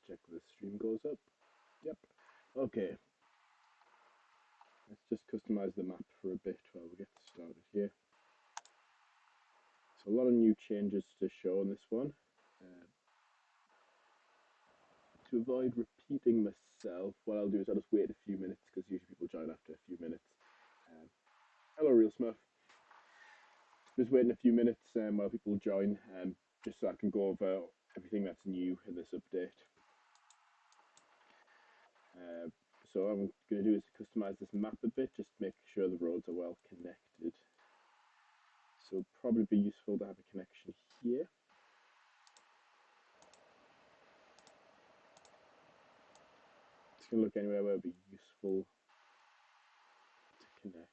check the stream goes up. Yep. Okay. Let's just customize the map for a bit while we get started here. So a lot of new changes to show on this one. To avoid repeating myself, what I'll do is I'll just wait a few minutes because usually people join after a few minutes. Hello, Real Smurf. Just waiting a few minutes while people join, just so I can go over everything that's new in this update. So what I'm going to do is customize this map a bit, just to make sure the roads are well connected. So it'll probably be useful to have a connection here. It's going to look anywhere where it would be useful to connect.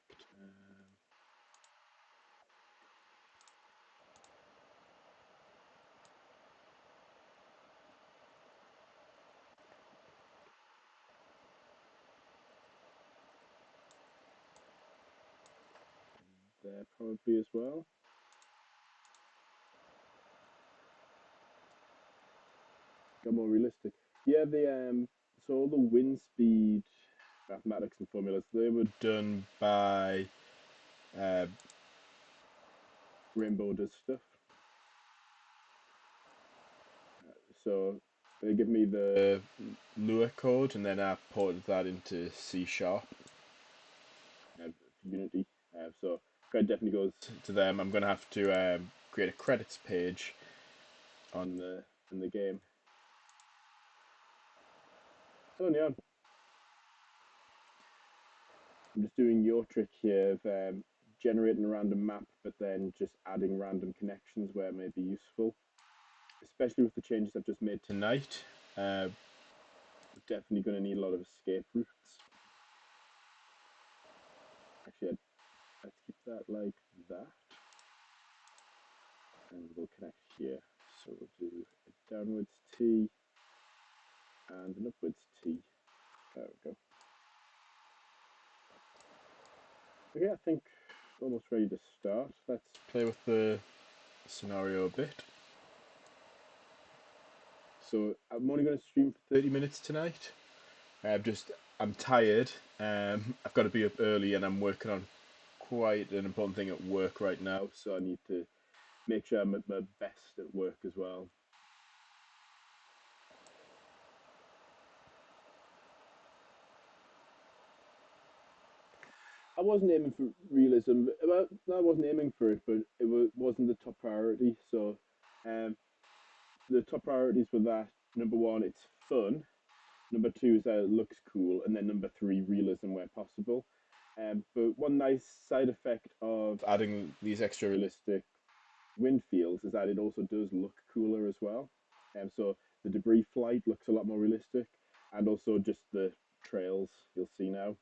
There probably as well. Got more realistic. Yeah, so all the wind speed mathematics and formulas, they were done by uh, Rainbow Does Stuff. So they give me the Lua code, and then I ported that into C Sharp Unity. So credit definitely goes to them. I'm going to have to create a credits page on in the game. Hello, Neon. I'm just doing your trick here of generating a random map, but then just adding random connections where it may be useful. Especially with the changes I've just made tonight, we're definitely going to need a lot of escape routes. Actually, let's keep that like that. And we'll connect here. So we'll do a downwards T and an upwards T. There we go. Okay, I think it's almost ready to start. Let's play with the scenario a bit. So I'm only going to stream for 30 minutes tonight. I'm tired. I've got to be up early, and I'm working on quite an important thing at work right now. So I need to make sure I'm at my best at work as well. I wasn't aiming for realism. Well, I wasn't aiming for it, but it wasn't the top priority. So, the top priorities were that number one, it's fun. Number two is that it looks cool, and then number three, realism where possible. But one nice side effect of adding these extra realistic wind fields is that it also does look cooler as well. So the debris flight looks a lot more realistic, and also just the trails you'll see now.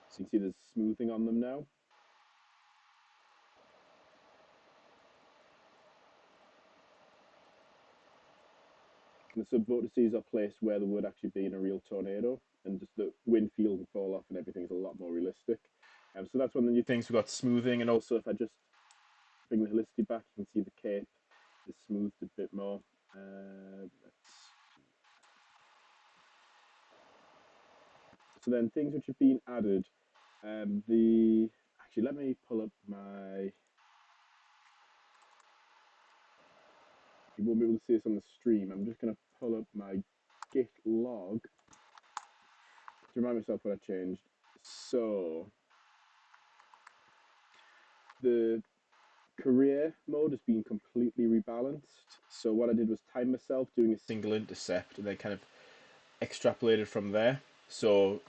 So you can see there's smoothing on them now. The subvortices are placed where there would actually be in a real tornado, and just the wind field and fall off and everything is a lot more realistic. So that's one of the new things. We've got smoothing, and also if I just bring the helicity back, you can see the cape is smoothed a bit more. So then things which have been added, actually let me pull up my. You won't be able to see this on the stream. I'm just going to pull up my Git log to remind myself what I changed. So the career mode has been completely rebalanced. So what I did was time myself doing a single intercept and then kind of extrapolated from there. So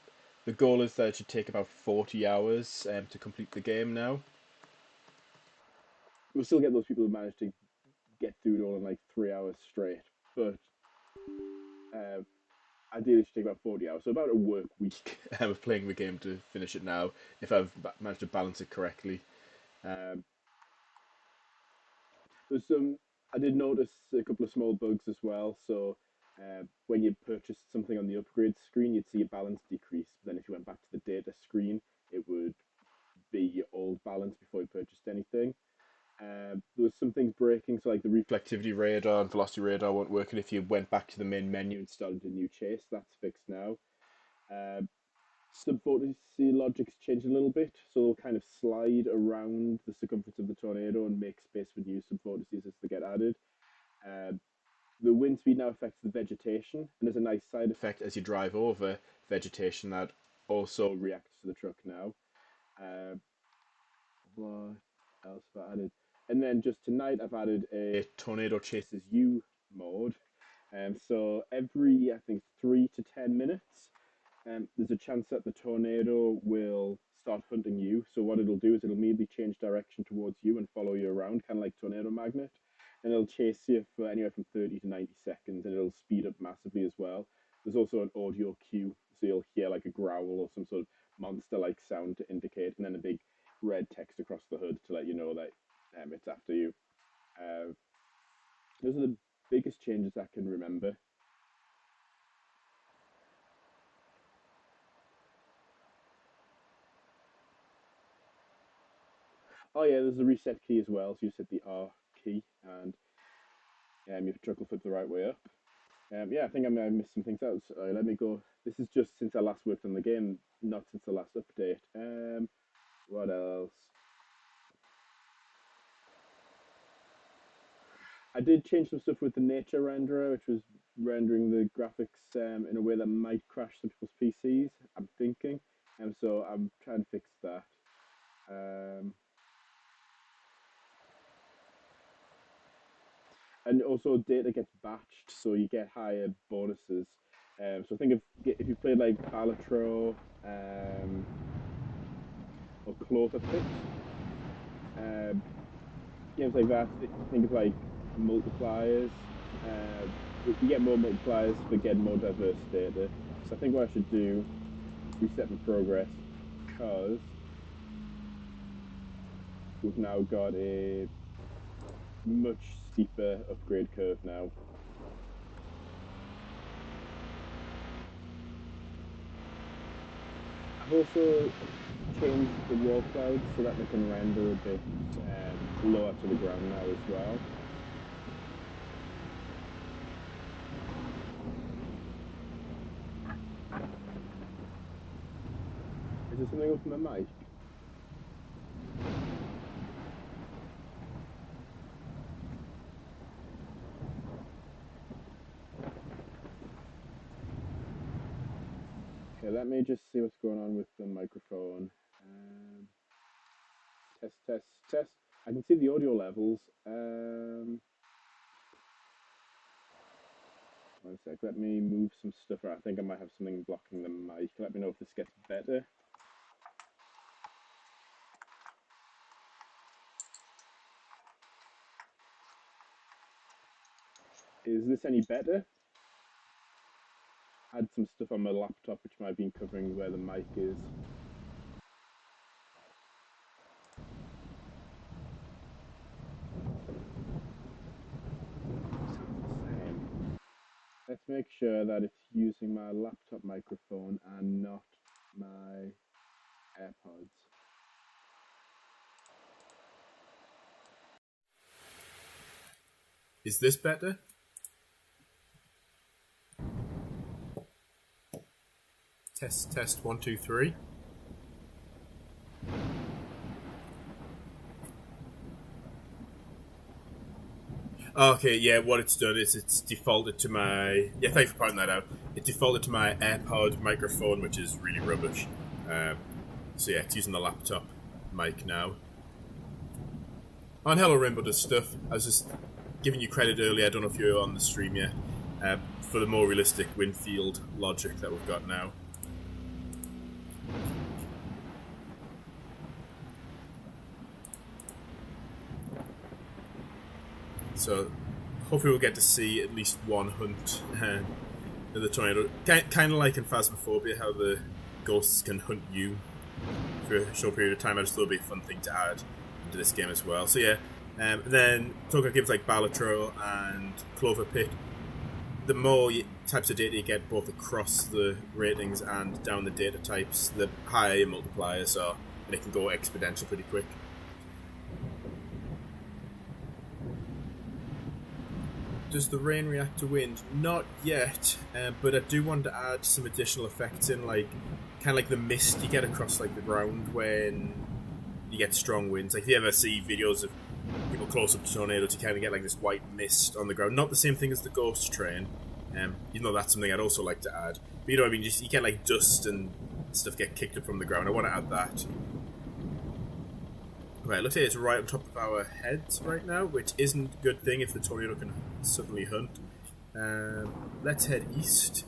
the goal is that it should take about 40 hours to complete the game now. We'll still get those people who manage to get through it all in like 3 hours straight, but ideally it should take about 40 hours, so about a work week of playing the game to finish it now, if I've managed to balance it correctly. Um, there's some. I did notice a couple of small bugs as well. So when you purchased something on the upgrade screen, you'd see a balance decrease. But then if you went back to the data screen, it would be your old balance before you purchased anything. There was some things breaking, so like the reflectivity radar and velocity radar won't work, and if you went back to the main menu and started a new chase, that's fixed now. Um, Sub vortice logic's changed a little bit, so they'll kind of slide around the circumference of the tornado and make space for new sub vortices as they get added. Um, the wind speed now affects the vegetation, and there's a nice side effect as you drive over vegetation that also reacts to the truck now. Um, what else have I added? And then just tonight, I've added a Tornado Chases You mode. So every, I think, 3 to 10 minutes, there's a chance that the tornado will start hunting you. So what it'll do is it'll immediately change direction towards you and follow you around, kind of like Tornado Magnet. And it'll chase you for anywhere from 30 to 90 seconds, and it'll speed up massively as well. There's also an audio cue, so you'll hear like a growl or some sort of monster-like sound to indicate, and then a big red text across the hood to let you know that it's after you. Uh, those are the biggest changes I can remember. Oh yeah, there's a reset key as well. So you set the R key, and your truck will flip the right way up. Yeah, I think I may have missed some things out. So, let me go. This is just since I last worked on the game, not since the last update. What else? I did change some stuff with the nature renderer, which was rendering the graphics in a way that might crash some people's PCs. I'm thinking, and so I'm trying to fix that. Um, and also data gets batched, so you get higher bonuses. So think if you played like Balatro or Clover Pit, um, games like that. Think of like multipliers. You get more multipliers for getting more diverse data. So I think what I should do, reset my progress, because we've now got a much steeper upgrade curve now. I've also changed the wall clouds so that they can render a bit lower to the ground now as well. Is there something up with my mic? Okay, let me just see what's going on with the microphone. Test, test, test. I can see the audio levels. One sec, let me move some stuff around. I think I might have something blocking the mic. Let me know if this gets better. Is this any better? I had some stuff on my laptop which might be covering where the mic is. Let's make sure that it's using my laptop microphone and not my AirPods. Is this better? Test, test, 1, 2, 3. Okay, yeah, what it's done is it's defaulted to my... Yeah, thanks for pointing that out. It defaulted to my AirPod microphone, which is really rubbish. So yeah, it's using the laptop mic now. On Hello Rainbow does stuff. I was just giving you credit earlier, I don't know if you were on the stream yet, for the more realistic Winfield logic that we've got now. So hopefully we'll get to see at least one hunt in the tornado. Kind of like in Phasmophobia, how the ghosts can hunt you for a short period of time. I just thought it'd be a fun thing to add into this game as well. So yeah, and then talking about games like Balatro and Clover Pit, the more types of data you get both across the ratings and down the data types, the higher your multipliers are, and it can go exponential pretty quick. does the rain react to wind? Not yet, but I do want to add some additional effects in, like kind of like the mist you get across like the ground when you get strong winds. Like if you ever see videos of people close up to tornadoes, you kind of get like this white mist on the ground. Not the same thing as the ghost train, even though that's something I'd also like to add. But you know what I mean? Just you get like dust and stuff get kicked up from the ground. I want to add that. Right, looks like it's right on top of our heads right now, which isn't a good thing if the tornado can suddenly hunt. Let's head east.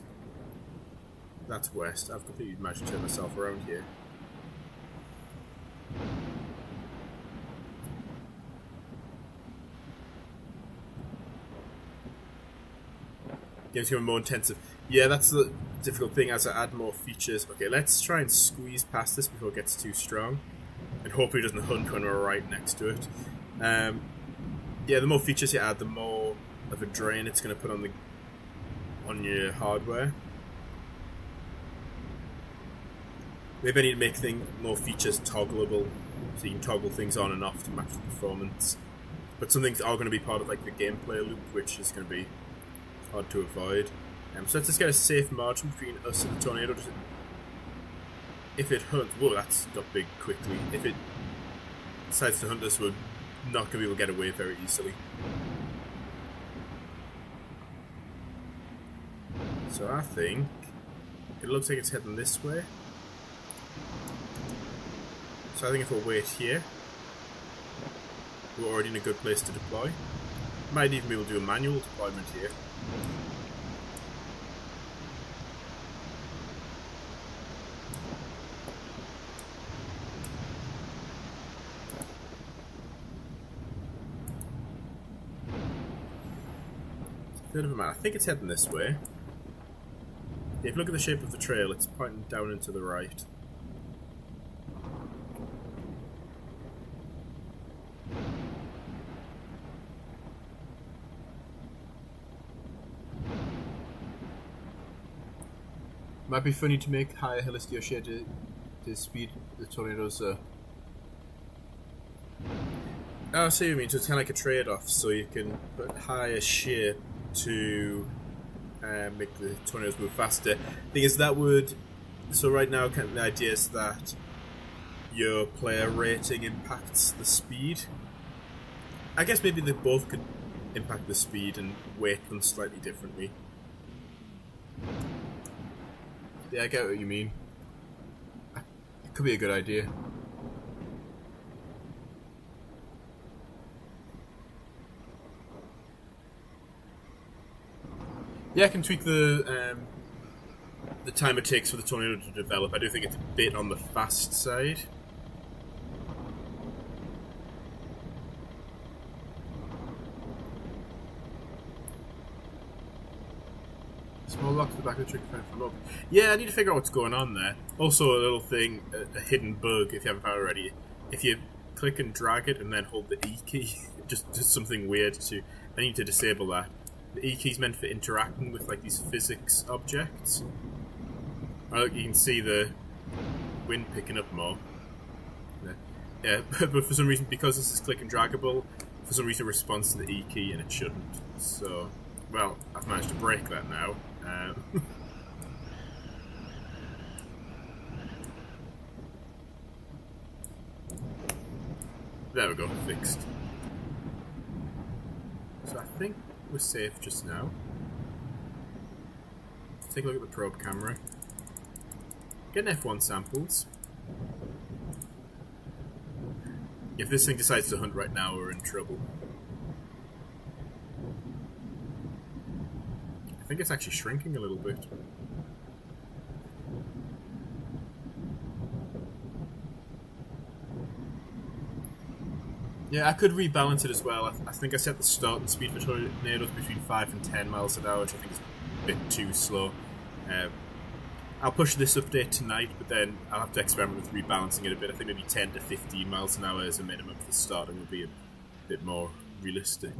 That's west. I've completely managed to turn myself around here. Game's becoming more intensive. Yeah, that's the difficult thing as I add more features. Okay, let's try and squeeze past this before it gets too strong. And hopefully it doesn't hunt when we're right next to it. Yeah, the more features you add, the more of a drain it's going to put on your hardware. Maybe I need to make more features toggleable, so you can toggle things on and off to match the performance. But some things are going to be part of like the gameplay loop, which is going to be hard to avoid. So let's just get a safe margin between us and the tornado. If it hunts... Whoa, that's got big quickly. If it decides to hunt us, we're not going to be able to get away very easily. So I think it looks like it's heading this way. So I think if we'll wait here, we're already in a good place to deploy. Might even be able to do a manual deployment here. Bit of a map. I think it's heading this way. Yeah, if you look at the shape of the trail, it's pointing down and to the right. Might be funny to make higher helicity or share the speed the tornadoes are. Oh, I see what you mean. So it's kind of like a trade-off. So you can put higher shear to make the tornadoes move faster. Thing is, that would... So right now, kind of the idea is that your player rating impacts the speed. I guess maybe they both could impact the speed and weight them slightly differently. Yeah, I get what you mean. It could be a good idea. Yeah, I can tweak the time it takes for the tornado to develop. I do think it's a bit on the fast side. Small lock to the back of the trigger from up. Yeah, I need to figure out what's going on there. Also, a little thing, a hidden bug, if you haven't found it already. If you click and drag it and then hold the E key, it just does something weird to... I need to disable that. The E key is meant for interacting with like these physics objects. Oh, you can see the wind picking up more. Yeah, but for some reason, because this is click and draggable, for some reason it responds to the E key and it shouldn't. So, well, I've managed to break that now. There we go, fixed. So I think we're safe just now. Let's take a look at the probe camera. Get an F1 samples. If this thing decides to hunt right now, we're in trouble. I think it's actually shrinking a little bit. Yeah, I could rebalance it as well. I think I set the starting speed for tornadoes between 5 and 10 miles an hour, which I think is a bit too slow. I'll push this update tonight, but then I'll have to experiment with rebalancing it a bit. I think maybe 10 to 15 miles an hour as a minimum for starting would be a bit more realistic.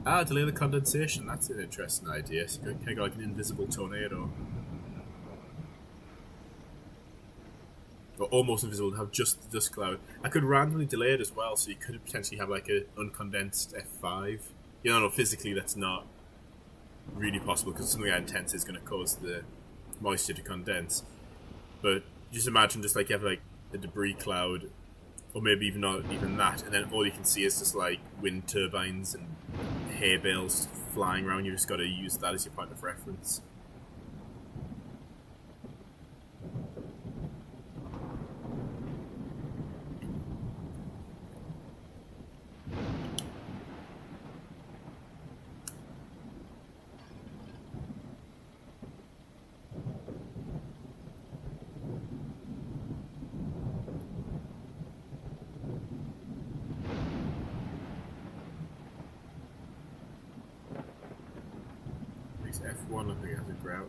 Ah, delay the condensation. That's an interesting idea. So you kind of got like an invisible tornado. almost invisible, have just the dust cloud. I could randomly delay it as well, so you could potentially have like a uncondensed F5. You know, physically that's not really possible because something that intense is going to cause the moisture to condense. But just imagine just like you have like a debris cloud, or maybe even not even that, and then all you can see is just like wind turbines and hay bales flying around. You just got to use that as your point of reference. F1, I think, has a grout.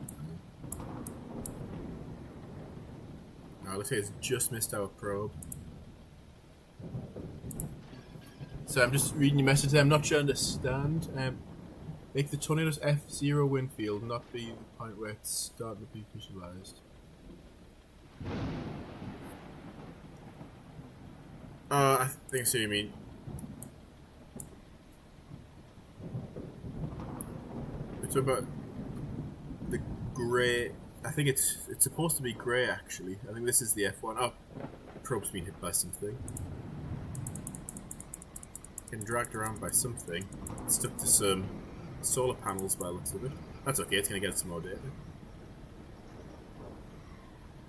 No, looks like it's just missed our probe. So I'm just reading your message there. I'm not sure I understand. Make the tornado's F0 wind field not be the point where it's starting to be visualized. I think I see what you mean. It's about the grey. I think it's supposed to be grey actually. I think this is the F1. Oh, the probe's been hit by something. Getting dragged around by something. It's stuck to some solar panels by the looks of it. That's okay, it's going to get some more data.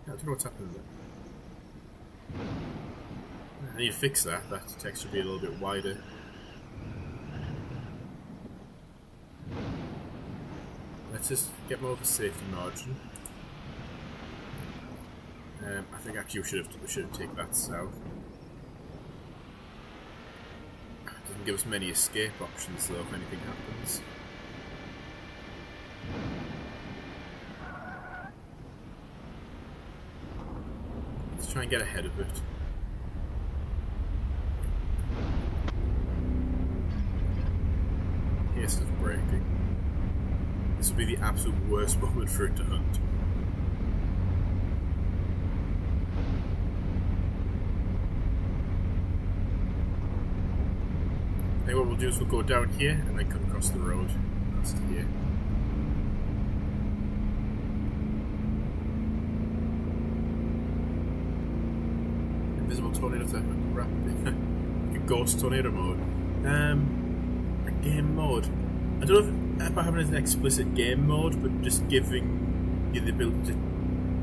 I don't know what's happening there. I need to fix that. That text should be a little bit wider. Let's just get more of a safety margin. I think actually we should have taken that south. It doesn't give us many escape options though if anything happens. Let's try and get ahead of it. Here's stuff breaking. This would be the absolute worst moment for it to hunt. I think what we'll do is we'll go down here and then cut across the road. That's here. Invisible tornado to rapidly. Like a ghost tornado mode. A game mode. I don't know if I have it as an explicit game mode, but just giving you the ability to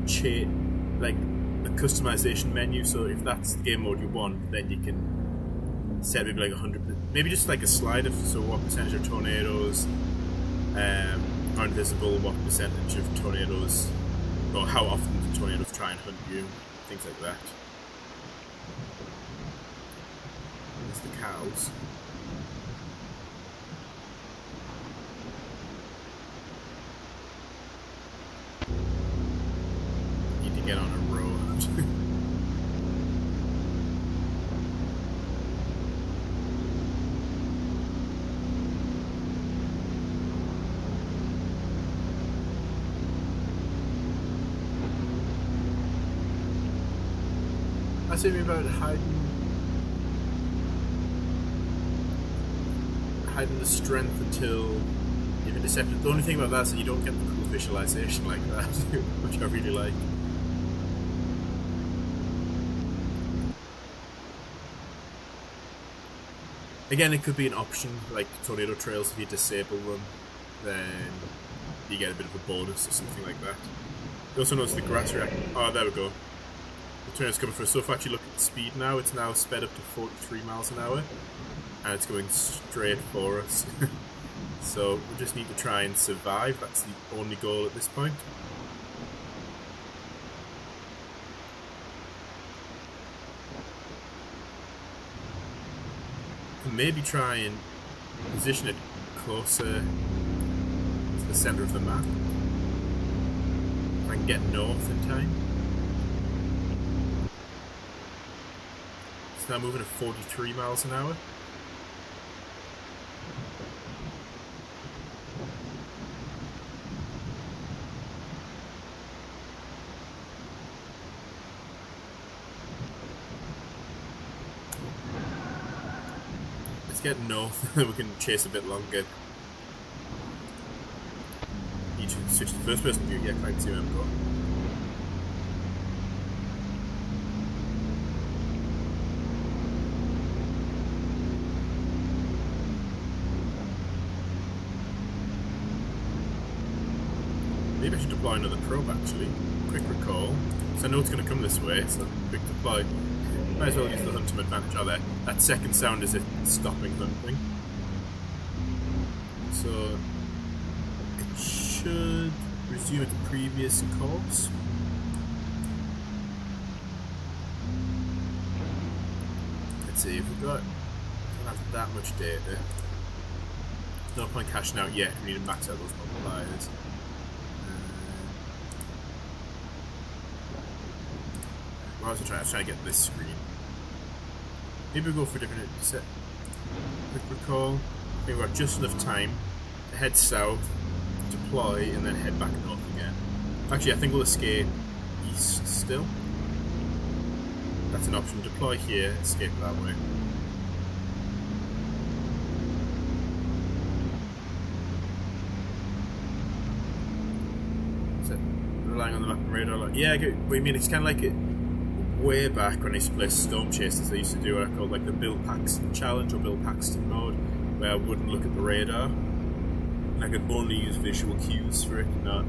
change, like a customization menu. So if that's the game mode you want, then you can set maybe like 100, maybe just like a slider. So what percentage of tornadoes are invisible, what percentage of tornadoes, or how often do tornadoes try and hunt you, things like that. There's the cows. Need to get on a road. That's something about hiding the strength until you've intercepted. The only thing about that is that you don't get the cool visualization like that, which I really like. Again, it could be an option, like tornado trails. If you disable them, then you get a bit of a bonus or something like that. You also notice the grass reaction. Oh, there we go. The tornado's coming for us. So if I actually look at the speed now, it's now sped up to 43 miles an hour. And it's going straight for us. So we just need to try and survive. That's the only goal at this point. And maybe try and position it closer to the centre of the map. If I can get north in time. It's now moving at 43 miles an hour. Let's get north. We can chase a bit longer. Need to switch to first person view. Yeah, quite see where I'm going. Maybe I should deploy another probe actually. Quick recall. So I know it's going to come this way, so quick deploy. Might as well use the Hunter advantage. Oh, there. That second sound is it stopping hunting. So it should resume its previous course. Let's see if we've got. We don't have that much data. No point cashing out yet. We need to max out those multipliers. I was trying to get this screen. Maybe we'll go for a different set. Quick recall. I think we've got just enough time to head south, deploy, and then head back north again. Actually, I think we'll escape east still. That's an option. Deploy here, escape that way. Is it relying on the map and radar? Yeah, what you mean? It's kind of like it. Way back when I used to play Storm Chasers, they used to do what I called like the Bill Paxton challenge or Bill Paxton mode, where I wouldn't look at the radar. And I could only use visual cues for it, and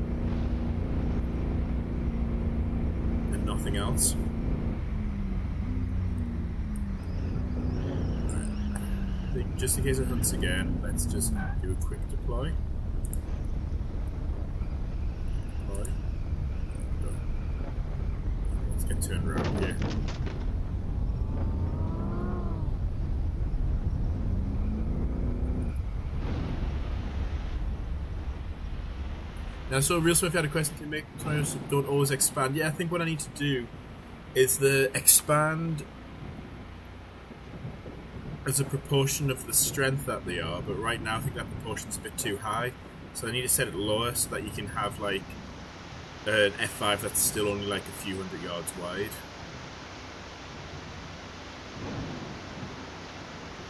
nothing else. Just in case it hunts again, let's just do a quick deploy. Get turned around here. Now, so Real Smith had a question to make. Tornadoes don't always expand. Yeah, I think what I need to do is the expand as a proportion of the strength that they are, but right now I think that proportion's a bit too high. So I need to set it lower so that you can have like an F5 that's still only like a few hundred yards wide.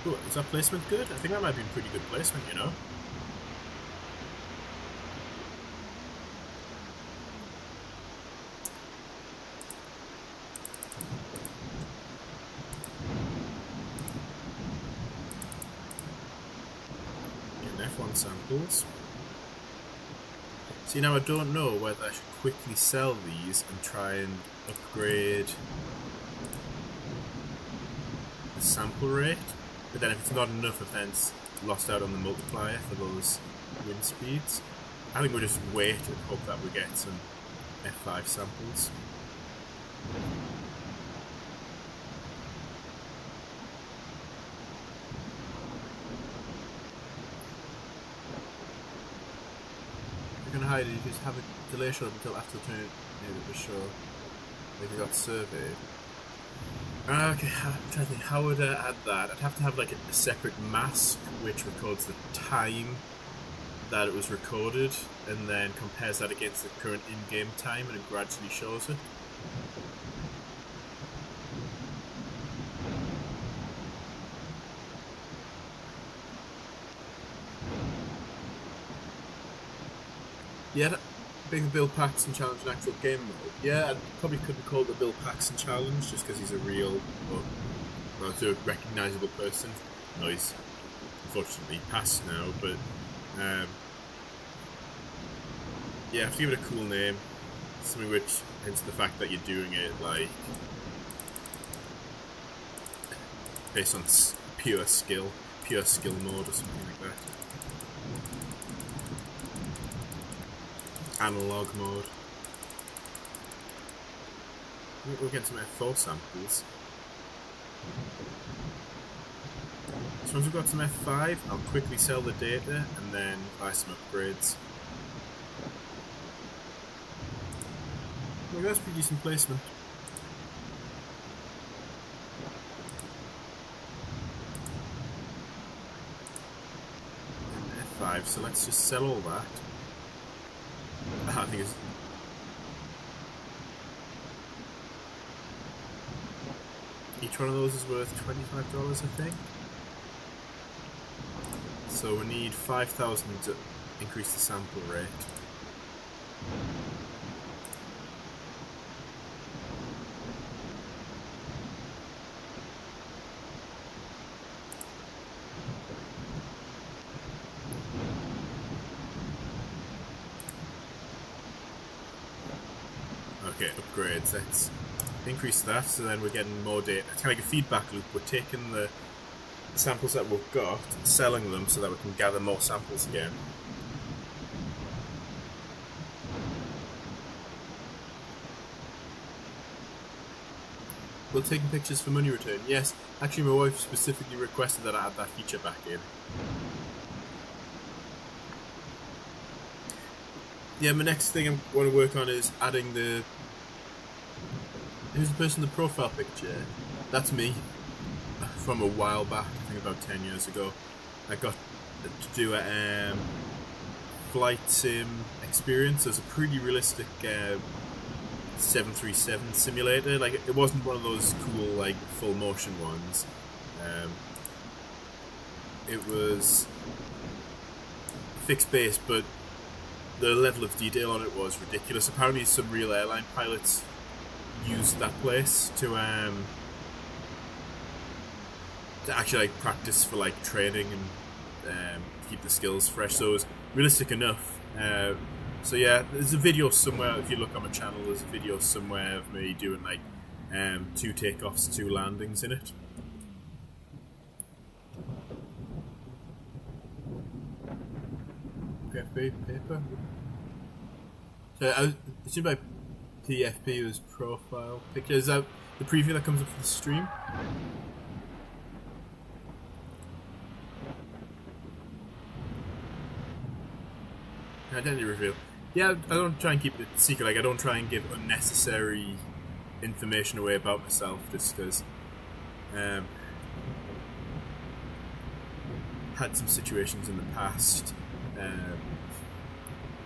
Ooh, is that placement good? I think that might be a pretty good placement, you know? Getting F1 samples. See, now I don't know whether I should quickly sell these and try and upgrade the sample rate, but then if it's not enough, I've then lost out on the multiplier for those wind speeds. I think we'll just wait and hope that we get some F5 samples. Hide it, you just have a delay shot until after the turn of the show. Like you got surveyed. Okay, I'm trying to think, how would I add that? I'd have to have like a separate mask which records the time that it was recorded and then compares that against the current in-game time and it gradually shows it. Yeah, being the Bill Paxton challenge an actual game mode. Yeah, I probably couldn't call it the Bill Paxton challenge just because he's a real, well, a recognisable person. No, he's unfortunately passed now, but yeah, I have to give it a cool name, something which hints at the fact that you're doing it like based on pure skill mode or something like that. Analog mode. We'll get some F4 samples. So once we've got some F5, I'll quickly sell the data and then buy some upgrades. Well, that's pretty decent placement. And F5, so let's just sell all that. I think it's each one of those is worth $25, I think. So we need 5,000 to increase the sample rate. Okay, upgrades. Let's increase that, so then we're getting more data. It's kind of like a feedback loop. We're taking the samples that we've got, selling them so that we can gather more samples again. Will taking pictures for money return? Yes, actually my wife specifically requested that I add that feature back in. Yeah, my next thing I want to work on is adding the... Who's the person in the profile picture? That's me. From a while back, I think about 10 years ago. I got to do a flight sim experience. It was a pretty realistic 737 simulator. Like, it wasn't one of those cool, like, full motion ones. It was fixed base, but the level of detail on it was ridiculous. Apparently some real airline pilots used that place to actually like practice for like training and keep the skills fresh. So it was realistic enough. So yeah, there's a video somewhere. If you look on my channel, there's a video somewhere of me doing like 2 takeoffs, 2 landings in it. PFP paper. So I assume by PFP was profile picture. Is that the preview that comes up for the stream? Identity reveal. Yeah, I don't try and keep it secret. Like, I don't try and give unnecessary information away about myself, just because had some situations in the past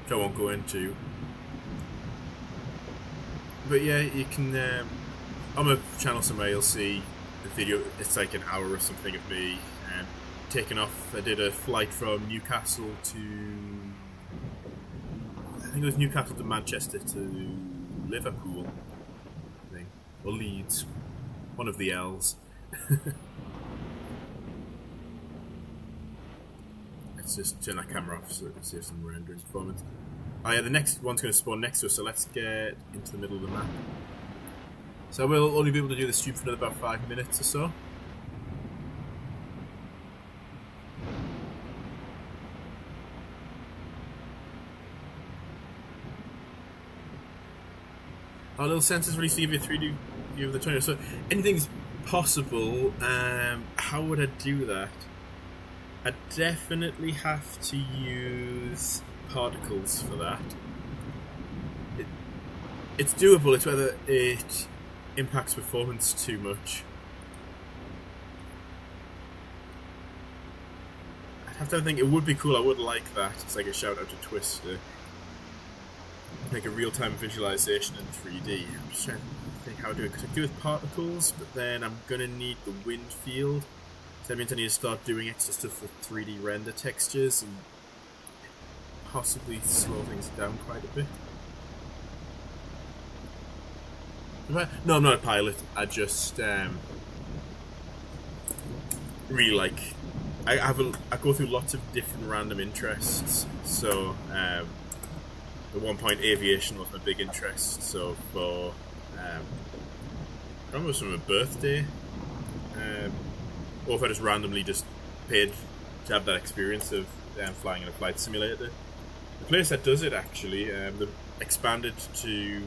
which I won't go into. But yeah, you can on my channel somewhere you'll see the video. It's like an hour or something of me taking off. I did a flight from Newcastle to, I think it was Newcastle to Manchester to Liverpool, I think, or Leeds, one of the L's. Let's just turn that camera off so we can see some rendering performance. Oh yeah, the next one's going to spawn next to us, so let's get into the middle of the map. So we'll only be able to do the stream for another about 5 minutes or so. Our little sensors release to give you a 3D view of the tornado. So anything's possible. How would I do that? I definitely have to use particles for that. It's doable, it's whether it impacts performance too much. I'd have to think. It would be cool, I would like that. It's like a shout out to Twister. Make a real-time visualization in 3D. I'm just trying to think how to do it, because I do it with particles, but then I'm going to need the wind field. So that means I need to start doing extra stuff with 3D render textures and possibly slow things down quite a bit. No, I'm not a pilot. I just really like. I go through lots of different random interests. So at one point, aviation was my big interest. So for almost from a birthday, or if I just randomly just paid to have that experience of flying in a flight simulator. The place that does it actually, they've expanded to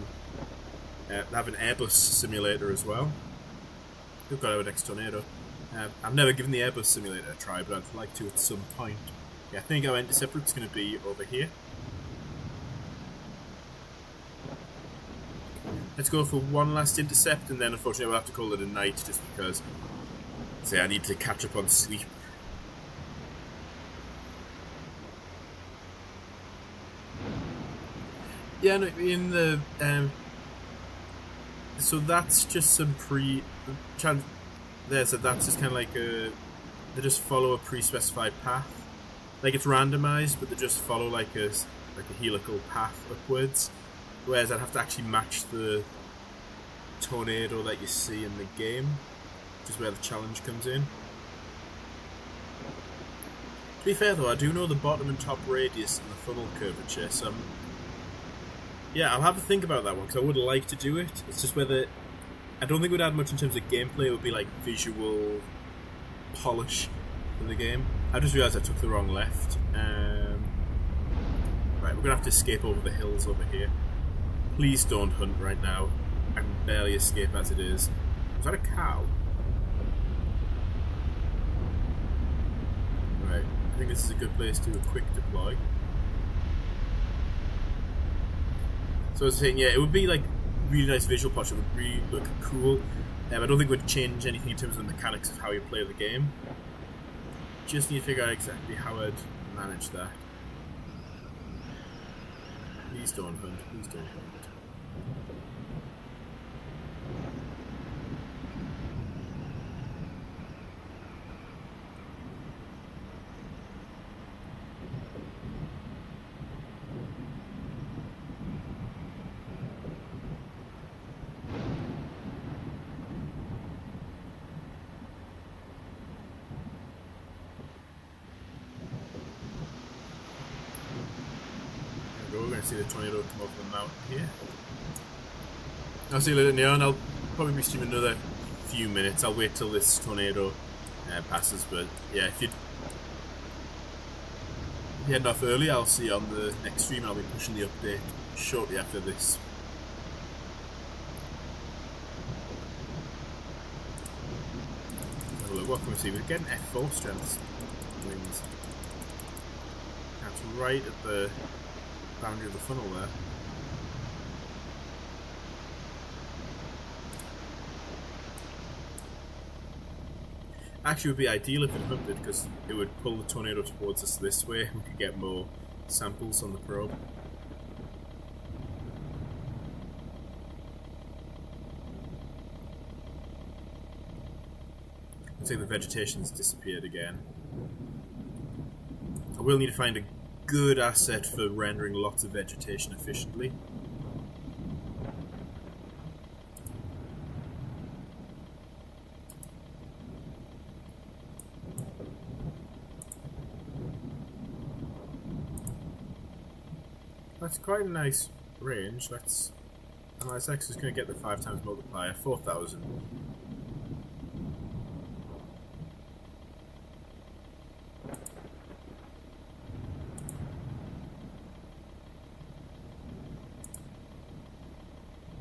have an Airbus simulator as well. We've got our next tornado. I've never given the Airbus simulator a try, but I'd like to at some point. Yeah, I think our interceptor's going to be over here. Let's go for one last intercept, and then unfortunately we'll have to call it a night, just because, say, I need to catch up on sleep. Yeah, no, in the so that's just some there. So that's just kind of like they just follow a pre-specified path. like it's randomized, but they just follow like a helical path upwards. Whereas I'd have to actually match the tornado that you see in the game, which is where the challenge comes in. To be fair though, I do know the bottom and top radius and the funnel curvature, so yeah, I'll have to think about that one, because I would like to do it. It's just whether... I don't think it would add much in terms of gameplay. It would be like visual polish for the game. I just realised I took the wrong left. Right, we're going to have to escape over the hills over here. Please don't hunt right now. I can barely escape as it is. Was that a cow? Right, I think this is a good place to do a quick deploy. So I was saying, yeah, it would be like really nice visual polish. It would really look cool. I don't think it would change anything in terms of the mechanics of how you play the game. Just need to figure out exactly how I'd manage that. Please don't hunt. Please don't hunt. We're going to see the tornado come over the mountain here. I'll see you later, Neon. I'll probably be streaming another few minutes. I'll wait till this tornado passes, but yeah, if you're heading off early, I'll see you on the next stream. I'll be pushing the update shortly after this. Have a look. What can we see? We're getting F4 strengths winds. That's right at the boundary of the funnel there. Actually, it would be ideal if it hunted, because it would pull the tornado towards us this way. We could get more samples on the probe. Looks like the vegetation's disappeared again. I will need to find a good asset for rendering lots of vegetation efficiently. That's quite a nice range. Let's analyze X is going to get the 5 times multiplier, 4,000.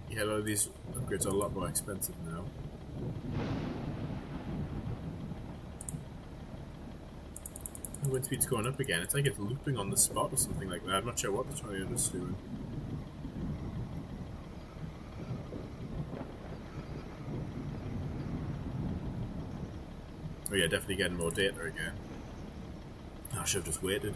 Yeah, a lot of these upgrades are a lot more expensive now. The wind speed's going up again. It's like it's looping on the spot or something like that. I'm not sure what the tornado's doing. Oh yeah, definitely getting more data again. I should have just waited.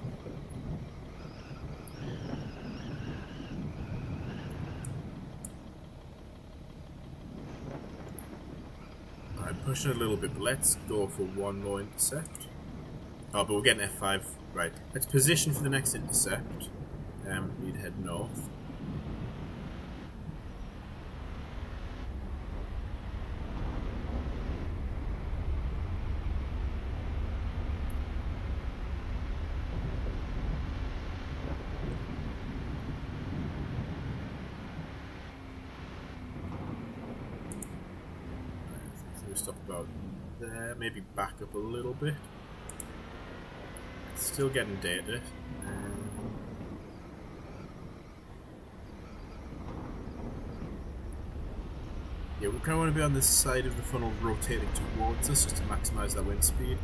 I'm pushing a little bit, but let's go for one more intercept. Oh, but we're getting F5. Right. Let's position for the next intercept. We'd head north. So we stop about there. Maybe back up a little bit. Still getting data. Yeah, we kind of want to be on this side of the funnel rotating towards us just to maximise that wind speed.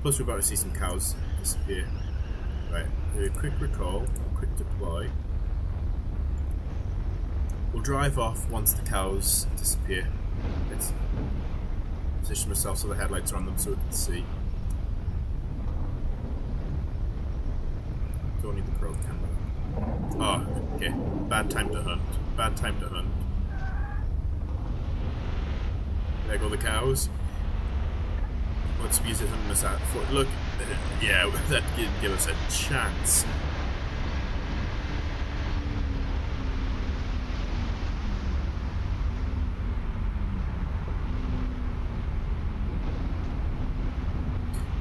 Plus we're about to see some cows disappear. Right, a quick recall, quick deploy. We'll drive off once the cows disappear. Let's position myself so the headlights are on them so we can see. Don't need the probe camera. Oh, okay. Bad time to hunt. Bad time to hunt. There go the cows. What speed is it hunting us at? Look, yeah, that didn't give us a chance.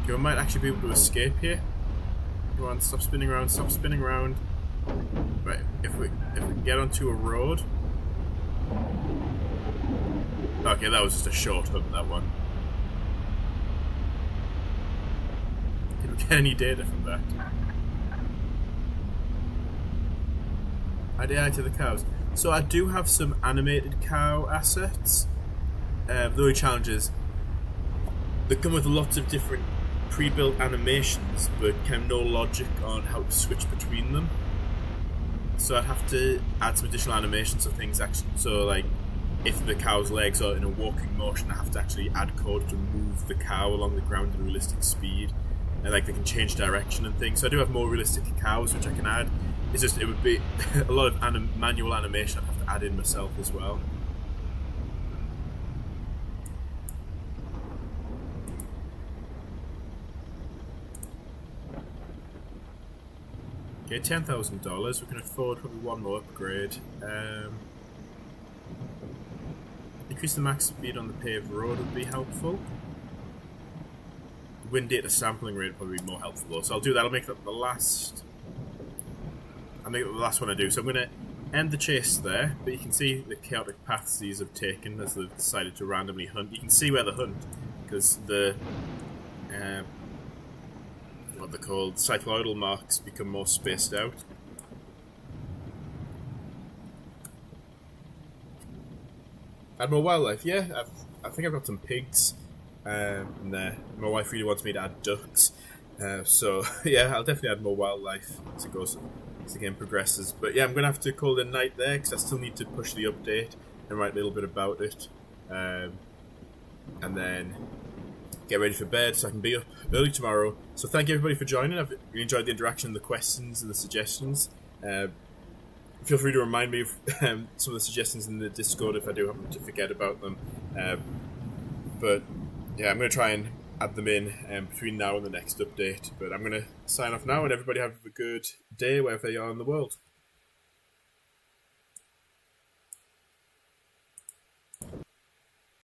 Okay, we might actually be able to escape here. Come on, stop spinning around, stop spinning around. Right, if we get onto a road. Okay, that was just a short hunt, that one. Did we get any data from that? I did add to the cows. So I do have some animated cow assets. The only challenge is they come with lots of different pre-built animations, but kind of no logic on how to switch between them. So I'd have to add some additional animations of things actually. So like, if the cow's legs are in a walking motion, I have to actually add code to move the cow along the ground at a realistic speed, and like they can change direction and things. So I do have more realistic cows which I can add. It's just it would be a lot of manual animation I'd have to add in myself as well. Okay, $10,000. We can afford probably one more upgrade. Increase the max speed on the paved road would be helpful. Wind data sampling rate would probably be more helpful though. So I'll do that. I'll make that the last. I'll make it the last one I do. So I'm going to end the chase there. But you can see the chaotic paths these have taken as they've decided to randomly hunt. You can see where they hunt because the what they're called cycloidal marks become more spaced out. Add more wildlife, yeah. I think I've got some pigs in there. My wife really wants me to add ducks, so yeah, I'll definitely add more wildlife as it goes, as the game progresses. But yeah, I'm gonna have to call it a night there because I still need to push the update and write a little bit about it, and then get ready for bed so I can be up early tomorrow. So thank you everybody for joining. I've really enjoyed the interaction, the questions, and the suggestions. Feel free to remind me of some of the suggestions in the Discord if I do happen to forget about them. But yeah, I'm going to try and add them in between now and the next update. But I'm going to sign off now, and everybody have a good day wherever you are in the world.